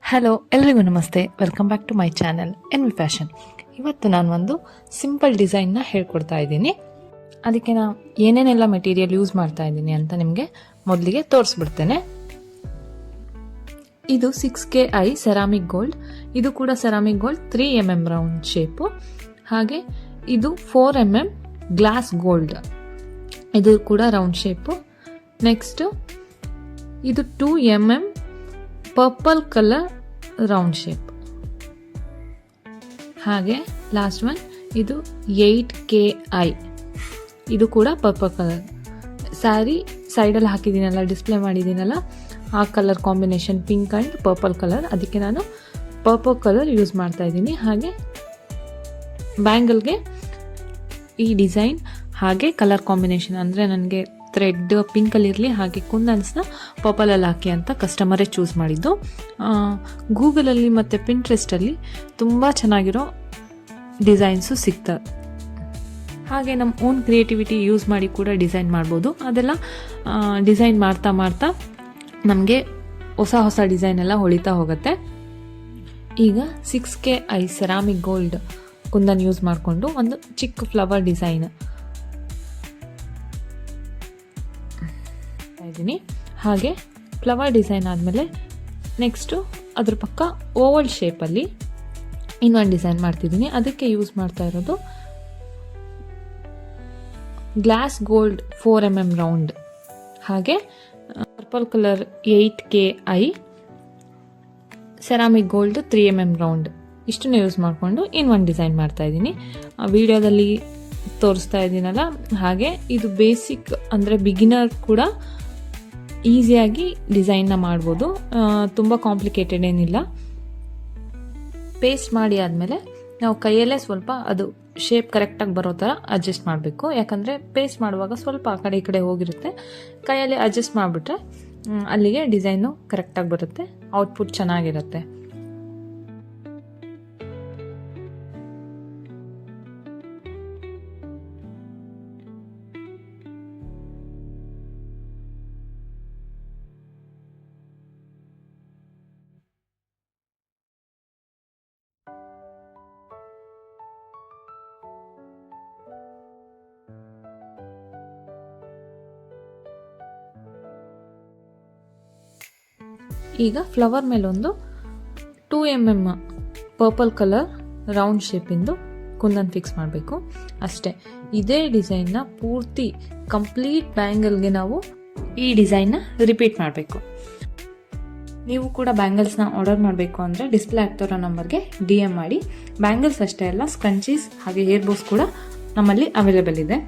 Hello, ಎಲ್ರಿಗೂ ನಮಸ್ತೆ. Welcome back to my channel NV fashion. ಇವತ್ತು ನಾನು ಒಂದು ಸಿಂಪಲ್ ಡಿಸೈನ್ನ ಹೇಳ್ಕೊಡ್ತಾ ಇದ್ದೀನಿ. ಅದಕ್ಕೆ ನಾನು ಏನೇನೆಲ್ಲ ಮೆಟೀರಿಯಲ್ ಯೂಸ್ ಮಾಡ್ತಾ ಇದ್ದೀನಿ ಅಂತ ನಿಮಗೆ ಮೊದಲಿಗೆ ತೋರಿಸ್ಬಿಡ್ತೇನೆ. ಇದು 6KI ಸೆರಾಮಿಕ್ ಗೋಲ್ಡ್. ಇದು ಕೂಡ ceramic gold 3mm round shape. ಹಾಗೆ ಇದು 4mm ಗ್ಲಾಸ್ ಗೋಲ್ಡ್, ಇದು ಕೂಡ ರೌಂಡ್ ಶೇಪು. ನೆಕ್ಸ್ಟು ಇದು 2mm purple colour round shape. ಹಾಗೆ ಲಾಸ್ಟ್ ಒನ್ ಇದು 8KI, ಇದು ಕೂಡ ಪರ್ಪಲ್ ಕಲರ್. ಸ್ಯಾರಿ ಸೈಡಲ್ಲಿ ಹಾಕಿದ್ದೀನಲ್ಲ, ಡಿಸ್ಪ್ಲೇ ಮಾಡಿದ್ದೀನಲ್ಲ, ಆ colour combination pink and purple colour, ಅದಕ್ಕೆ ನಾನು ಪರ್ಪಲ್ ಕಲರ್ ಯೂಸ್ ಮಾಡ್ತಾ ಇದ್ದೀನಿ. ಹಾಗೆ ಬ್ಯಾಂಗಲ್ಗೆ ಈ ಡಿಸೈನ್ ಹಾಗೆ ಕಲರ್ ಕಾಂಬಿನೇಷನ್ ಅಂದರೆ ನನಗೆ ಥ್ರೆಡ್ ಪಿಂಕಲ್ಲಿರಲಿ, ಹಾಗೆ ಕುಂದನ್ಸ್ನ ಪರ್ಪಲಲ್ಲಿ ಹಾಕಿ ಅಂತ ಕಸ್ಟಮರೇ ಚೂಸ್ ಮಾಡಿದ್ದು. ಗೂಗಲಲ್ಲಿ ಮತ್ತು ಪಿಂಟ್ರೆಸ್ಟಲ್ಲಿ ತುಂಬ ಚೆನ್ನಾಗಿರೋ ಡಿಸೈನ್ಸು ಸಿಗ್ತವೆ. ಹಾಗೆ ನಮ್ಮ ಓನ್ ಕ್ರಿಯೇಟಿವಿಟಿ ಯೂಸ್ ಮಾಡಿ ಕೂಡ ಡಿಸೈನ್ ಮಾಡ್ಬೋದು. ಅದೆಲ್ಲ ಡಿಸೈನ್ ಮಾಡ್ತಾ ಮಾಡ್ತಾ ನಮಗೆ ಹೊಸ ಡಿಸೈನ್ ಎಲ್ಲ ಹೊಳಿತಾ ಹೋಗುತ್ತೆ. ಈಗ 6KI ceramic gold kundan use ಮಾಡಿಕೊಂಡು ಒಂದು ಚಿಕ್ಕ ಫ್ಲವರ್ ಡಿಸೈನ್ ಇದ್ದೀನಿ. ಹಾಗೆ ಫ್ಲವರ್ ಡಿಸೈನ್ ಆದಮೇಲೆ ನೆಕ್ಸ್ಟು ಅದ್ರ ಪಕ್ಕ ಓವಲ್ ಶೇಪಲ್ಲಿ ಇನ್ನೊಂದು ಡಿಸೈನ್ ಮಾಡ್ತಿದ್ದೀನಿ. ಅದಕ್ಕೆ ಯೂಸ್ ಮಾಡ್ತಾ ಇರೋದು ಗ್ಲಾಸ್ ಗೋಲ್ಡ್ 4mm ರೌಂಡ್, ಹಾಗೆ purple colour 8KI ceramic gold 3mm round, ಇಷ್ಟನ್ನು ಯೂಸ್ ಮಾಡಿಕೊಂಡು ಇನ್ನೊಂದು ಡಿಸೈನ್ ಮಾಡ್ತಾ ಇದ್ದೀನಿ. ವಿಡಿಯೋದಲ್ಲಿ ತೋರಿಸ್ತಾ ಇದ್ದೀನಲ್ಲ, ಹಾಗೆ ಇದು ಬೇಸಿಕ್ ಅಂದರೆ ಬಿಗಿನರ್ ಕೂಡ ಈಸಿಯಾಗಿ ಡಿಸೈನ್ನ ಮಾಡ್ಬೋದು. ತುಂಬ ಕಾಂಪ್ಲಿಕೇಟೆಡ್ ಏನಿಲ್ಲ. ಪೇಸ್ಟ್ ಮಾಡಿ ಆದಮೇಲೆ ನಾವು ಕೈಯಲ್ಲೇ ಸ್ವಲ್ಪ ಅದು ಶೇಪ್ ಕರೆಕ್ಟಾಗಿ ಬರೋ ಥರ ಅಡ್ಜಸ್ಟ್ ಮಾಡಬೇಕು. ಯಾಕಂದರೆ ಪೇಸ್ಟ್ ಮಾಡುವಾಗ ಸ್ವಲ್ಪ ಆ ಕಡೆ ಈ ಕಡೆ ಹೋಗಿರುತ್ತೆ. ಕೈಯಲ್ಲಿ ಅಡ್ಜಸ್ಟ್ ಮಾಡಿಬಿಟ್ರೆ ಅಲ್ಲಿಗೆ ಡಿಸೈನು ಕರೆಕ್ಟಾಗಿ ಬರುತ್ತೆ, ಔಟ್ಪುಟ್ ಚೆನ್ನಾಗಿರುತ್ತೆ. ಈಗ ಫ್ಲವರ್ ಮೇಲೊಂದು 2mm ಪರ್ಪಲ್ ಕಲರ್ ರೌಂಡ್ ಶೇಪಿಂದು ಕುಂದನ್ ಫಿಕ್ಸ್ ಮಾಡಬೇಕು ಅಷ್ಟೇ. ಇದೇ ಡಿಸೈನ್ನ ಪೂರ್ತಿ ಕಂಪ್ಲೀಟ್ ಬ್ಯಾಂಗಲ್ಗೆ ನಾವು ಈ ಡಿಸೈನ್ನ ರಿಪೀಟ್ ಮಾಡಬೇಕು. ನೀವು ಕೂಡ ಬ್ಯಾಂಗಲ್ಸ್ನ ಆರ್ಡರ್ ಮಾಡಬೇಕು ಅಂದರೆ ಡಿಸ್ಪ್ಲೇ ಆಗ್ತಿರೋ ನಂಬರ್ಗೆ DM ಮಾಡಿ. ಬ್ಯಾಂಗಲ್ಸ್ ಅಷ್ಟೇ ಅಲ್ಲ, ಸ್ಕಂಚೀಸ್ ಹಾಗೆ ಹೇರ್ ಬೋಸ್ ಕೂಡ ನಮ್ಮಲ್ಲಿ ಅವೈಲೇಬಲ್ ಇದೆ.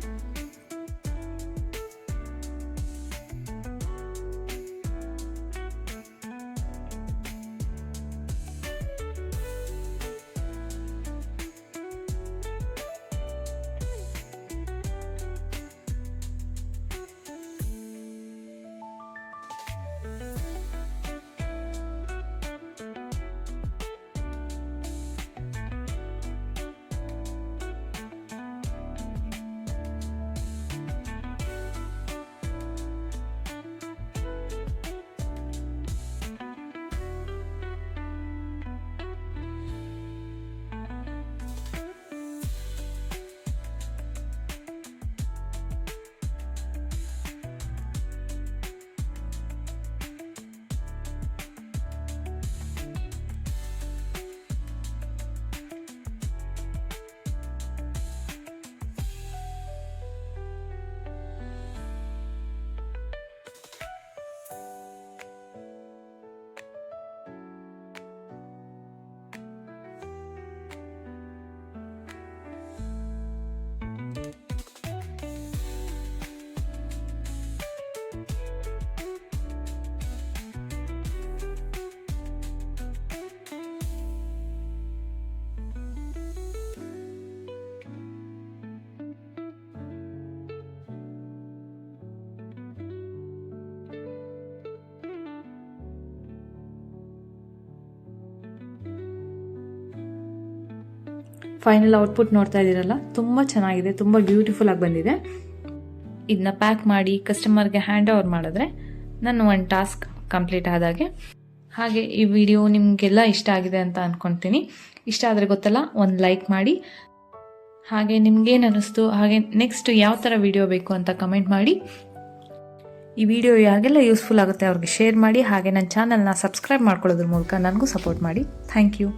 ಫೈನಲ್ ಔಟ್ಪುಟ್ ನೋಡ್ತಾ ಇದ್ದೀರಲ್ಲ, ತುಂಬ ಚೆನ್ನಾಗಿದೆ, ತುಂಬ ಬ್ಯೂಟಿಫುಲ್ ಆಗಿ ಬಂದಿದೆ. ಇದನ್ನ ಪ್ಯಾಕ್ ಮಾಡಿ ಕಸ್ಟಮರ್ಗೆ ಹ್ಯಾಂಡ್ ಓವರ್ ಮಾಡಿದ್ರೆ ನನ್ನ ಒಂದು ಟಾಸ್ಕ್ ಕಂಪ್ಲೀಟ್ ಆದಾಗೆ. ಹಾಗೆ ಈ ವಿಡಿಯೋ ನಿಮಗೆಲ್ಲ ಇಷ್ಟ ಆಗಿದೆ ಅಂತ ಅಂದ್ಕೊಳ್ತೀನಿ. ಇಷ್ಟ ಆದರೆ ಗೊತ್ತಲ್ಲ, ಒಂದು ಲೈಕ್ ಮಾಡಿ. ಹಾಗೆ ನಿಮ್ಗೇನು ಅನ್ನಿಸ್ತು, ಹಾಗೆ ನೆಕ್ಸ್ಟ್ ಯಾವ ಥರ ವಿಡಿಯೋ ಬೇಕು ಅಂತ ಕಮೆಂಟ್ ಮಾಡಿ. ಈ ವಿಡಿಯೋ ಯಾರಿಗೆಲ್ಲ ಯೂಸ್ಫುಲ್ ಆಗುತ್ತೆ ಅವ್ರಿಗೆ ಶೇರ್ ಮಾಡಿ. ಹಾಗೆ ನನ್ನ ಚಾನಲ್ನ ಸಬ್ಸ್ಕ್ರೈಬ್ ಮಾಡ್ಕೊಳ್ಳೋದ್ರ ಮೂಲಕ ನನಗೂ ಸಪೋರ್ಟ್ ಮಾಡಿ. Thank you.